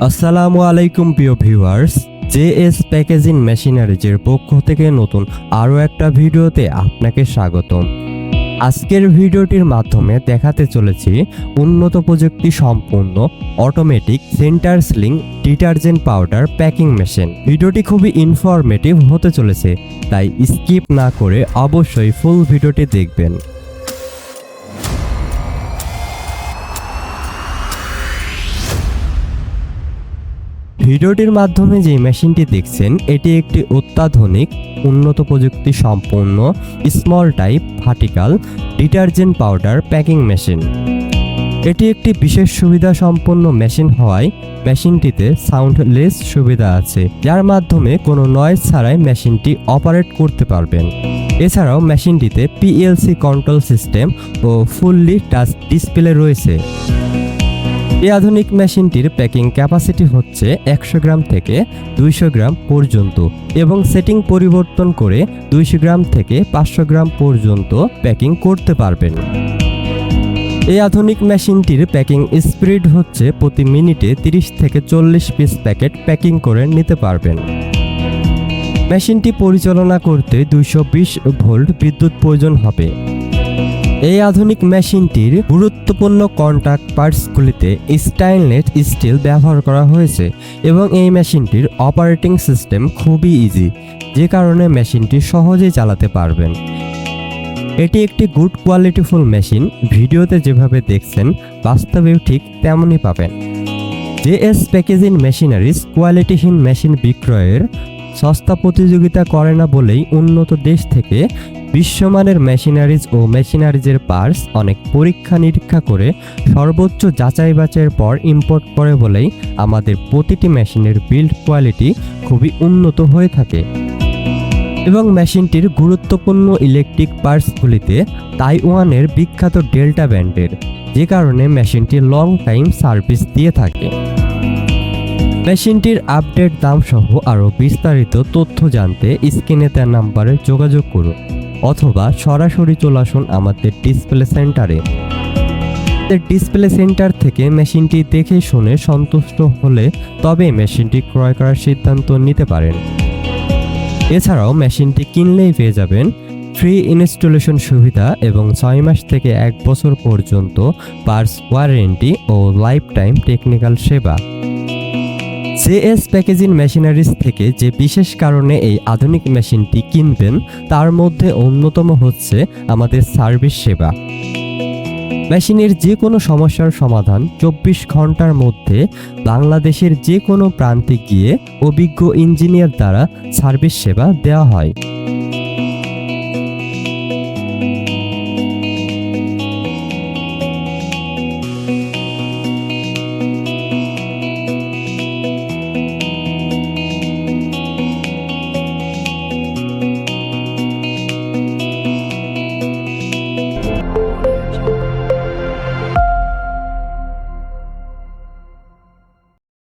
আসসালামু আলাইকুম প্রিয় ভিউয়ার্স, জেএস প্যাকেজিং মেশিনারিজের পক্ষ থেকে নতুন আরও একটা ভিডিওতে আপনাকে স্বাগতম। আজকের ভিডিওটির মাধ্যমে দেখাতে চলেছি উন্নত প্রযুক্তি সম্পন্ন automatic centre ceiling detergent powder packing machine. ভিডিওটি খুবই ইনফরমেটিভ হতে চলেছে, তাই স্কিপ না করে অবশ্যই ফুল ভিডিওটি দেখবেন। ভিডিওটির মাধ্যমে যে মেশিনটি দেখছেন এটি একটি অত্যাধুনিক উন্নত প্রযুক্তি সম্পন্ন small type vertical detergent powder packing machine. এটি একটি বিশেষ সুবিধা সম্পন্ন মেশিন হওয়ায় মেশিনটিতে সাউন্ডলেস সুবিধা আছে, যার মাধ্যমে কোনো নয়েজ ছাড়াই মেশিনটি অপারেট করতে পারবেন। এছাড়াও মেশিনটিতে পিএলসি কন্ট্রোল সিস্টেম ও ফুললি টাচ ডিসপ্লে রয়েছে। এই আধুনিক মেশিনটির প্যাকিং ক্যাপাসিটি হচ্ছে 100 গ্রাম থেকে 200 গ্রাম পর্যন্ত এবং সেটিং পরিবর্তন করে 200 গ্রাম থেকে 500 গ্রাম পর্যন্ত প্যাকিং করতে পারবেন। এই আধুনিক মেশিনটির প্যাকিং স্পিড হচ্ছে প্রতি মিনিটে 30 থেকে 40 পিস প্যাকেট প্যাকিং করে নিতে পারবেন। মেশিনটি পরিচালনা করতে 220 ভোল্ট বিদ্যুৎ প্রয়োজন হবে। এই আধুনিক মেশিনটির গুরুত্বপূর্ণ কন্টাক্ট পার্টসগুলিতে স্টেইনলেস স্টিল ব্যবহার করা হয়েছে এবং এই মেশিনটির অপারেটিং সিস্টেম খুবই ইজি, যে কারণে মেশিনটি সহজেই চালাতে পারবেন। এটি একটি গুড কোয়ালিটিফুল মেশিন, ভিডিওতে যেভাবে দেখছেন বাস্তবেও ঠিক তেমনই পাবেন। জেএস প্যাকেজিং মেশিনারিজ কোয়ালিটিহীন মেশিন বিক্রয়ের সস্তা প্রতিযোগিতা করে না বলেই উন্নত দেশ থেকে বিশ্বমানের মেশিনারিজ ও মেশিনারিজের পার্টস অনেক পরীক্ষা নিরীক্ষা করে সর্বোচ্চ যাচাই বাছাইয়ের পর ইম্পোর্ট করে বলেই আমাদের প্রতিটি মেশিনের বিল্ড কোয়ালিটি খুবই উন্নত হয়ে থাকে এবং মেশিনটির গুরুত্বপূর্ণ ইলেকট্রিক পার্টসগুলিতে তাইওয়ানের বিখ্যাত ডেল্টা ব্র্যান্ডের, যে কারণে মেশিনটি লং টাইম সার্ভিস দিয়ে থাকে। মেশিনটির আপডেট দাম সহ আরও বিস্তারিত তথ্য জানতে স্ক্রিনে দেওয়া নাম্বারে যোগাযোগ করুন অথবা সরাসরি চলে আসুন আমাদের ডিসপ্লে সেন্টারে। ডিসপ্লে সেন্টার থেকে মেশিনটি দেখে শুনে সন্তুষ্ট হলে তবে মেশিনটি ক্রয় করার সিদ্ধান্ত নিতে পারেন। এছাড়াও মেশিনটি কিনলেই পেয়ে যাবেন ফ্রি ইনস্টলেশন সুবিধা এবং 6 মাস থেকে 1 বছর পর্যন্ত পার্টস ওয়ারেন্টি ও লাইফ টাইম টেকনিক্যাল সেবা। জেএস প্যাকেজিং মেশিনারিজ থেকে যে বিশেষ কারণে এই আধুনিক মেশিনটি কিনবেন তার মধ্যে অন্যতম হচ্ছে আমাদের সার্ভিস সেবা। মেশিনের যে কোনো সমস্যার সমাধান 24 ঘন্টার মধ্যে বাংলাদেশের যে কোনো প্রান্তে গিয়ে অভিজ্ঞ ইঞ্জিনিয়ার দ্বারা সার্ভিস সেবা দেওয়া হয়।